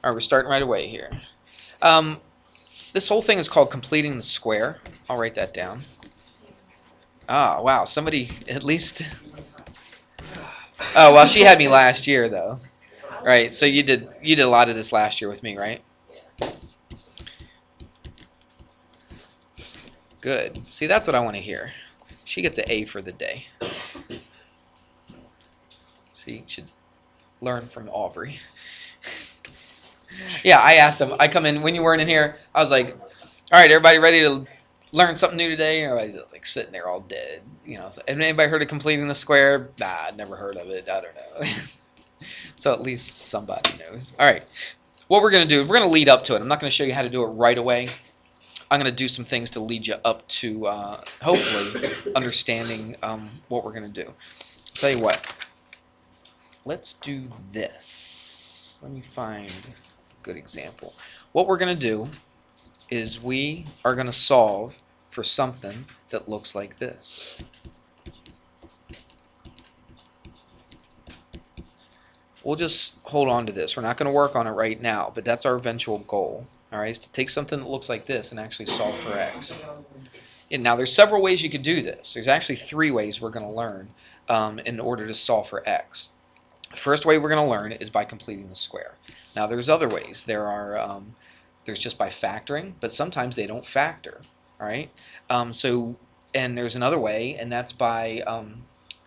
All right, we're starting right away here. This whole thing is called completing the square. I'll write that down. Ah, wow, somebody at least. Oh, well, she had me last year though. Right, so you did a lot of this last year with me, right? Good. See, that's what I want to hear. She gets an A for the day. See, you should learn from Aubrey. Yeah, I asked them. I come in when you weren't in here. I was like, "All right, everybody ready to learn something new today?" Everybody's just like sitting there all dead. You know, have anybody heard of completing the square? Nah, never heard of it. I don't know. So at least somebody knows. All right, what we're gonna do? We're gonna lead up to it. I'm not gonna show you how to do it right away. I'm going to do some things to lead you up to hopefully understanding what we're going to do. I'll tell you what. Let's do this. Let me find a good example. What we're going to do is we are going to solve for something that looks like this. We'll just hold on to this. We're not going to work on it right now, but that's our eventual goal. All right, is to take something that looks like this and actually solve for x. And now there's several ways you could do this. There's actually 3 ways we're going to learn in order to solve for x. The first way we're going to learn is by completing the square. Now there's other ways. There's just by factoring, but sometimes they don't factor. All right. And there's another way, and that's by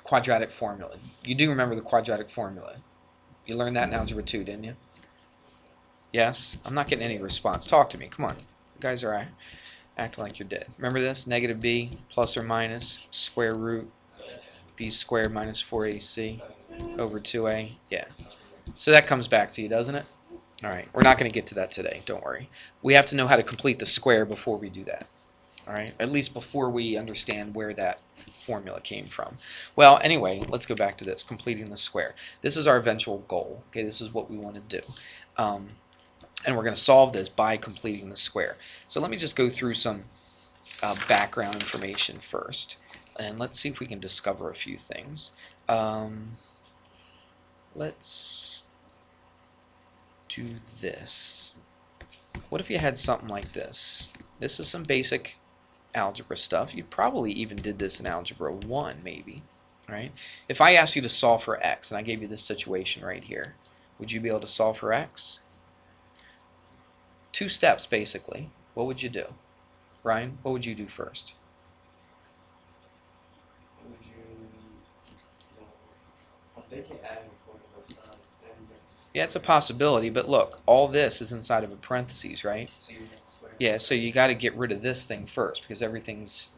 quadratic formula. You do remember the quadratic formula. You learned that in Algebra 2, didn't you? Yes? I'm not getting any response. Talk to me. Come on. You guys are acting like you're dead. Remember this? Negative b plus or minus square root b squared minus 4ac over 2a. Yeah. So that comes back to you, doesn't it? All right. We're not going to get to that today. Don't worry. We have to know how to complete the square before we do that. All right? At least before we understand where that formula came from. Well, anyway, let's go back to this. Completing the square. This is our eventual goal. Okay, this is what we want to do. And we're going to solve this by completing the square. So let me just go through some background information first. And let's see if we can discover a few things. Let's do this. What if you had something like this? This is some basic algebra stuff. You probably even did this in Algebra 1, maybe. Right? If I asked you to solve for x, and I gave you this situation right here, would you be able to solve for x? 2 steps, basically. What would you do? Ryan, what would you do first? Yeah, it's a possibility, but look, all this is inside of a parentheses, right? Yeah, so you got to get rid of this thing first because everything's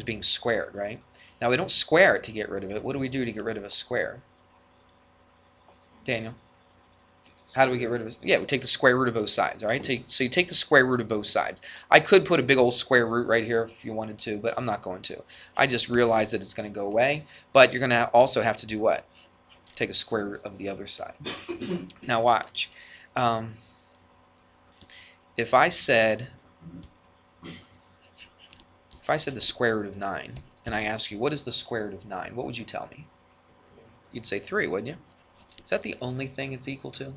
being squared, right? Now we don't square it to get rid of it. What do we do to get rid of a square? Daniel? How do we get rid of it? Yeah, we take the square root of both sides, all right? So you take the square root of both sides. I could put a big old square root right here if you wanted to, but I'm not going to. I just realized that it's going to go away, but you're going to also have to do what? Take a square root of the other side. Now watch. If I said the square root of 9, and I ask you, what is the square root of 9? What would you tell me? You'd say 3, wouldn't you? Is that the only thing it's equal to?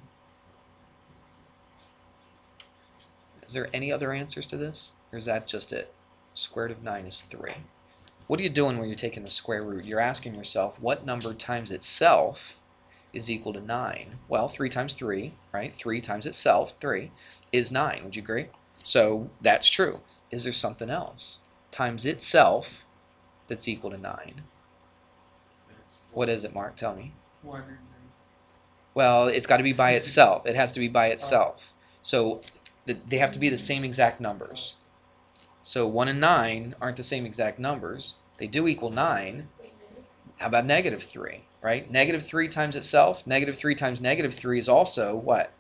Is there any other answers to this? Or is that just it? Square root of 9 is 3. What are you doing when you're taking the square root? You're asking yourself, what number times itself is equal to 9? Well, 3 times 3, right? 3 times itself, 3, is 9. Would you agree? So that's true. Is there something else? Times itself that's equal to 9. What is it, Mark? Tell me. Well, it's got to be by itself. It has to be by itself. So they have to be the same exact numbers. So 1 and 9 aren't the same exact numbers. They do equal 9. How about negative 3, right? Negative 3 times itself, negative 3 times negative 3 is also what?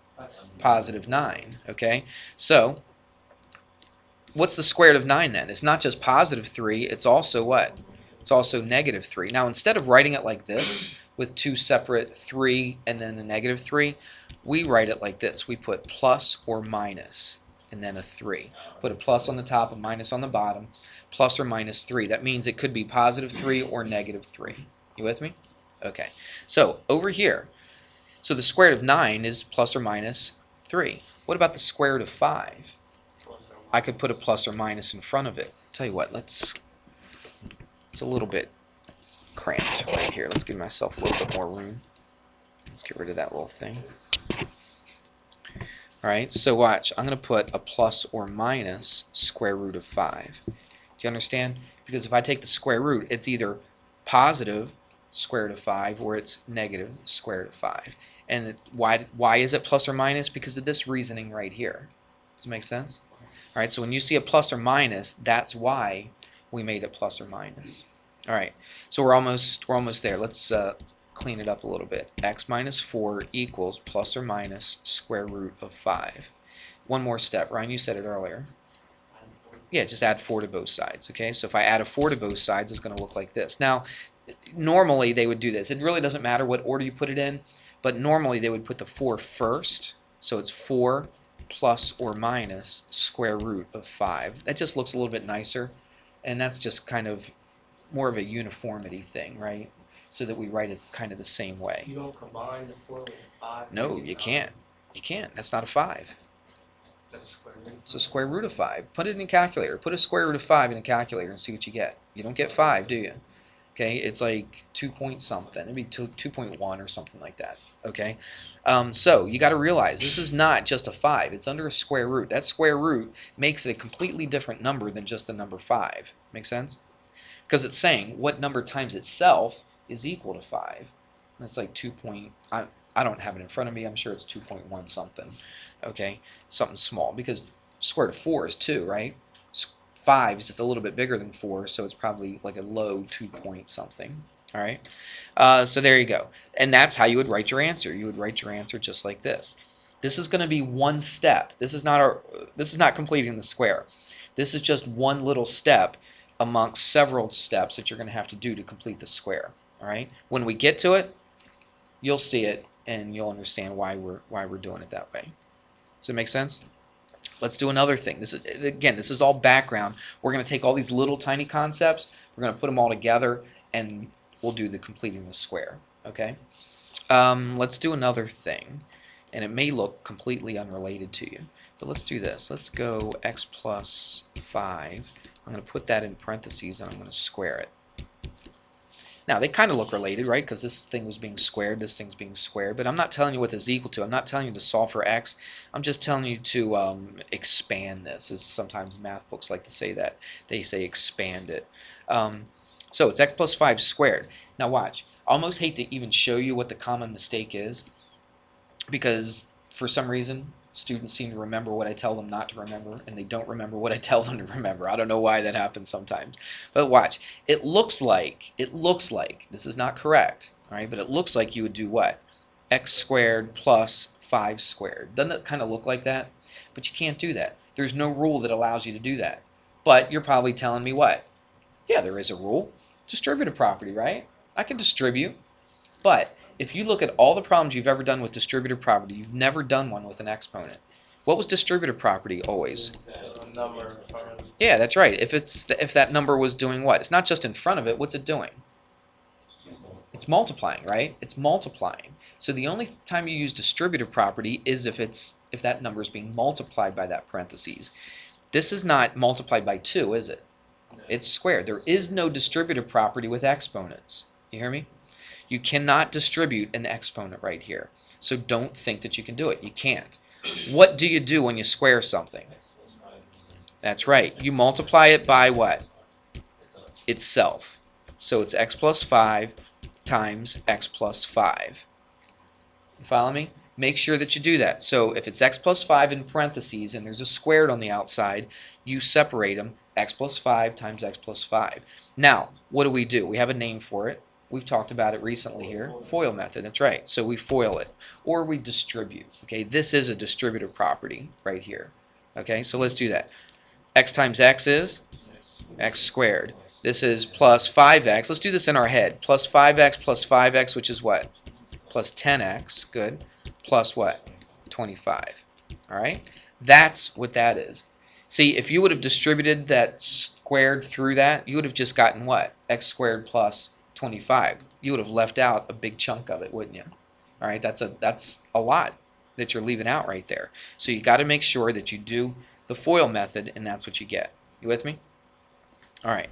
Positive 9, okay? So what's the square root of 9 then? It's not just positive 3, it's also what? It's also negative 3. Now instead of writing it like this, with 2 separate 3 and then a negative 3, we write it like this. We put plus or minus and then a 3. Put a plus on the top, a minus on the bottom, plus or minus 3. That means it could be positive 3 or negative 3. You with me? Okay. So over here, so the square root of 9 is plus or minus 3. What about the square root of 5? I could put a plus or minus in front of it. Tell you what, it's a little bit cramped right here. Let's give myself a little bit more room. Let's get rid of that little thing. Alright, so watch. I'm going to put a plus or minus square root of 5. Do you understand? Because if I take the square root, it's either positive square root of 5 or it's negative square root of 5. And why is it plus or minus? Because of this reasoning right here. Does it make sense? Alright, so when you see a plus or minus, that's why we made it plus or minus. Alright, so we're almost there. Let's clean it up a little bit. X minus 4 equals plus or minus square root of 5. One more step. Ryan, you said it earlier. Yeah, just add 4 to both sides. Okay, so if I add a 4 to both sides, it's going to look like this. Now, normally they would do this. It really doesn't matter what order you put it in, but normally they would put the 4 first. So it's 4 plus or minus square root of 5. That just looks a little bit nicer, and that's just kind of more of a uniformity thing, right? So that we write it kind of the same way. You don't combine the 4 with the 5? No, you can't. You can't. That's not a 5. That's square root. It's a square root of 5. Put it in a calculator. Put a square root of 5 in a calculator and see what you get. You don't get 5, do you? Okay, it's like 2 point something. It'd be 2.1 or something like that. Okay, so you got to realize this is not just a 5. It's under a square root. That square root makes it a completely different number than just the number 5. Make sense? Because it's saying what number times itself is equal to 5. And it's like 2 point. I don't have it in front of me. I'm sure it's 2.1 something. Okay, something small, because square root of 4 is 2, right? 5 is just a little bit bigger than 4, so it's probably like a low 2 point something. All right, so there you go, and that's how you would write your answer. You would write your answer just like this. This is going to be one step. This is not completing the square. This is just one little step amongst several steps that you're going to have to do to complete the square. All right, when we get to it, you'll see it and you'll understand why we're doing it that way. Does it make sense? Let's do another thing. This is all background. We're going to take all these little tiny concepts, we're going to put them all together, and we'll do the completing the square. Okay? Let's do another thing, and it may look completely unrelated to you, but let's do this. Let's go x plus 5. I'm going to put that in parentheses, and I'm going to square it. Now, they kind of look related, right? Because this thing was being squared, this thing's being squared. But I'm not telling you what this is equal to. I'm not telling you to solve for x. I'm just telling you to expand this, as sometimes math books like to say that. They say expand it. So it's x plus 5 squared. Now watch. I almost hate to even show you what the common mistake is, because for some reason, students seem to remember what I tell them not to remember, and they don't remember what I tell them to remember. I don't know why that happens sometimes. But watch. It looks like, this is not correct, all right, but it looks like you would do what? X squared plus 5 squared. Doesn't it kind of look like that? But you can't do that. There's no rule that allows you to do that. But you're probably telling me what? Yeah, there is a rule. Distributive property, right? I can distribute. But if you look at all the problems you've ever done with distributive property, you've never done one with an exponent. What was distributive property always? Number in front of it. Yeah, that's right. If that number was doing what? It's not just in front of it. What's it doing? It's multiplying, right? It's multiplying. So the only time you use distributive property is if that number is being multiplied by that parentheses. This is not multiplied by 2, is it? It's squared. There is no distributive property with exponents. You hear me? You cannot distribute an exponent right here. So don't think that you can do it. You can't. What do you do when you square something? That's right. You multiply it by what? Itself. So it's x plus 5 times x plus 5. You follow me? Make sure that you do that. So if it's x plus 5 in parentheses and there's a squared on the outside, you separate them, x plus 5 times x plus 5. Now, what do? We have a name for it. We've talked about it recently here. FOIL method, that's right. So we FOIL it. Or we distribute. Okay, this is a distributive property right here. Okay, so let's do that. X times x is x squared. This is plus 5x. Let's do this in our head. Plus 5x, which is what? Plus 10x, good. Plus what? 25. All right? That's what that is. See, if you would have distributed that squared through that, you would have just gotten what? X squared plus 25. You would have left out a big chunk of it, wouldn't you? All right, that's a lot. that you're leaving out right there. So you got to make sure that you do the FOIL method, and that's what you get. You with me? All right.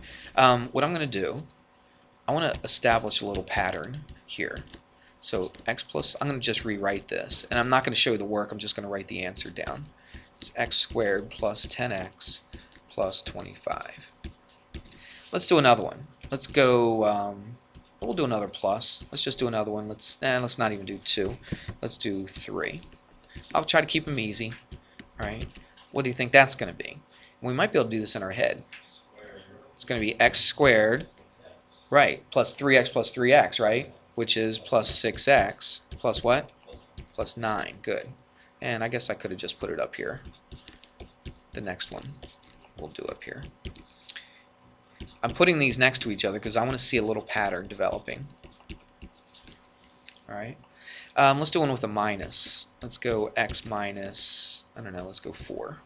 What I'm going to do, I want to establish a little pattern here. So x plus, I'm going to just rewrite this, and I'm not going to show you the work, I'm just going to write the answer down. It's x squared plus 10x plus 25. Let's do another one. Let's go, we'll do another plus. Let's just do another one. Let's not even do 2. Let's do 3. I'll try to keep them easy. All right. What do you think that's going to be? We might be able to do this in our head. It's going to be x squared, right, plus 3x, right, which is plus 6x plus what? Plus 9. Good. And I guess I could have just put it up here. The next one we'll do up here. I'm putting these next to each other because I want to see a little pattern developing. All right. Let's do one with a minus. Let's go x minus, I don't know, let's go 4.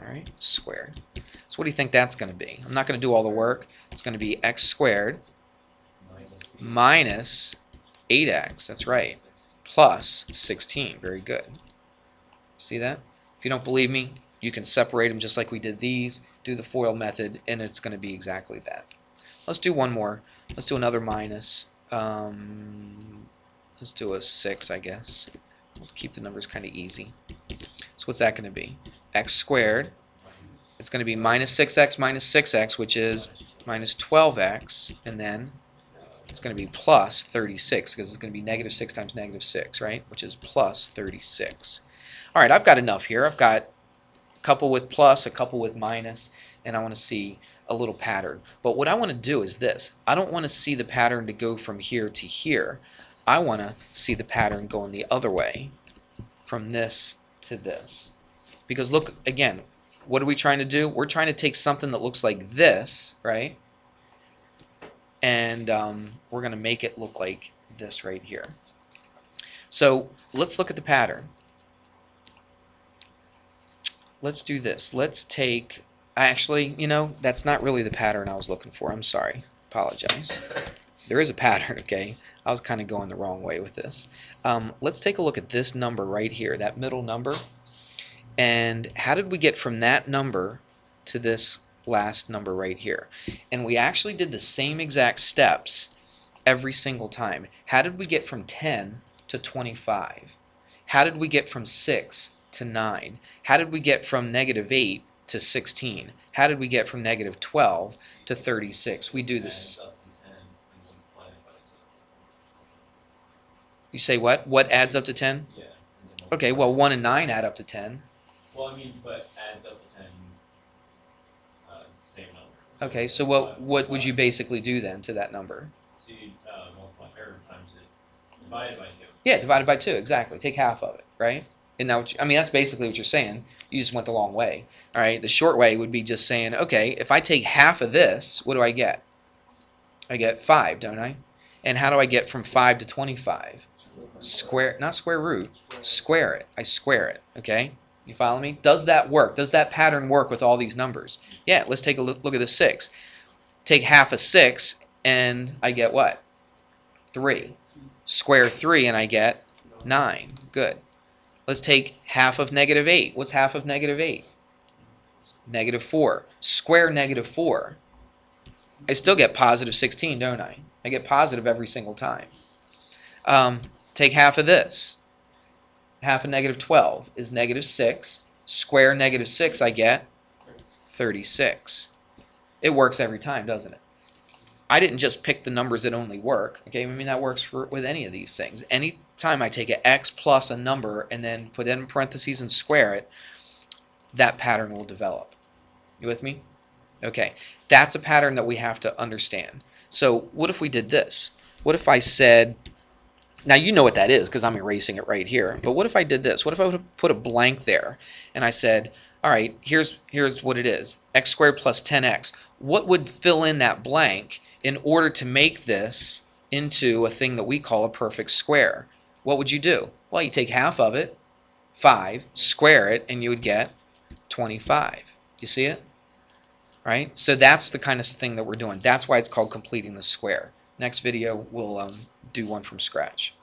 All right, squared. So what do you think that's going to be? I'm not going to do all the work. It's going to be x squared minus 8x, that's right, plus 16. Very good. See that? If you don't believe me, you can separate them just like we did these, do the FOIL method, and it's going to be exactly that. Let's do one more. Let's do another minus. Let's do a 6, I guess. We'll keep the numbers kind of easy. So what's that going to be? X squared. It's going to be minus 6x, which is minus 12x, and then it's going to be plus 36, because it's going to be negative 6 times negative 6, right? Which is plus 36. All right, I've got enough here. I've got a couple with plus, a couple with minus, and I want to see a little pattern. But what I want to do is this. I don't want to see the pattern to go from here to here. I want to see the pattern going the other way, from this to this. Because look, again, what are we trying to do? We're trying to take something that looks like this, right? And we're going to make it look like this right here. So let's look at the pattern. Let's do this. Let's take, actually, you know, that's not really the pattern I was looking for. I'm sorry. Apologize. There is a pattern, okay? I was kind of going the wrong way with this. Let's take a look at this number right here, that middle number. And how did we get from that number to this last number right here? And we actually did the same exact steps every single time. How did we get from 10 to 25? How did we get from 6 to 9? How did we get from negative 8 to 16? How did we get from negative 12 to 36? We do this. You say what? What adds up to 10? Yeah. Okay, well 1 and 9 add up to 10. Well, I mean, but adds up to 10. It's the same number. Okay, so what would you basically do then to that number? So you multiply or times it divided by 2. Yeah, divided by 2, exactly. Take half of it, right? And now, I mean, that's basically what you're saying. You just went the long way. All right, the short way would be just saying, okay, if I take half of this, what do I get? I get 5, don't I? And how do I get from 5 to 25? Square, not square root, square it. I square it, okay? You follow me? Does that work? Does that pattern work with all these numbers? Yeah, let's take a look at the 6. Take half of 6 and I get what? 3. Square 3 and I get 9. Good. Let's take half of negative 8. What's half of negative 8? Negative 4. Square negative 4. I still get positive 16, don't I? I get positive every single time. Take half of this. Half of negative 12 is negative 6. Square negative 6, I get 36. It works every time, doesn't it? I didn't just pick the numbers that only work. Okay, I mean that works with any of these things. Any time I take an x plus a number and then put it in parentheses and square it, that pattern will develop. You with me? Okay, that's a pattern that we have to understand. So what if we did this? What if I said, now you know what that is because I'm erasing it right here, but what if I did this? What if I would put a blank there and I said, all right, here's what it is, x squared plus 10x. What would fill in that blank in order to make this into a thing that we call a perfect square? What would you do? Well, you take half of it, 5, square it, and you would get 25. You see it? Right? So that's the kind of thing that we're doing. That's why it's called completing the square. Next video, we'll do one from scratch.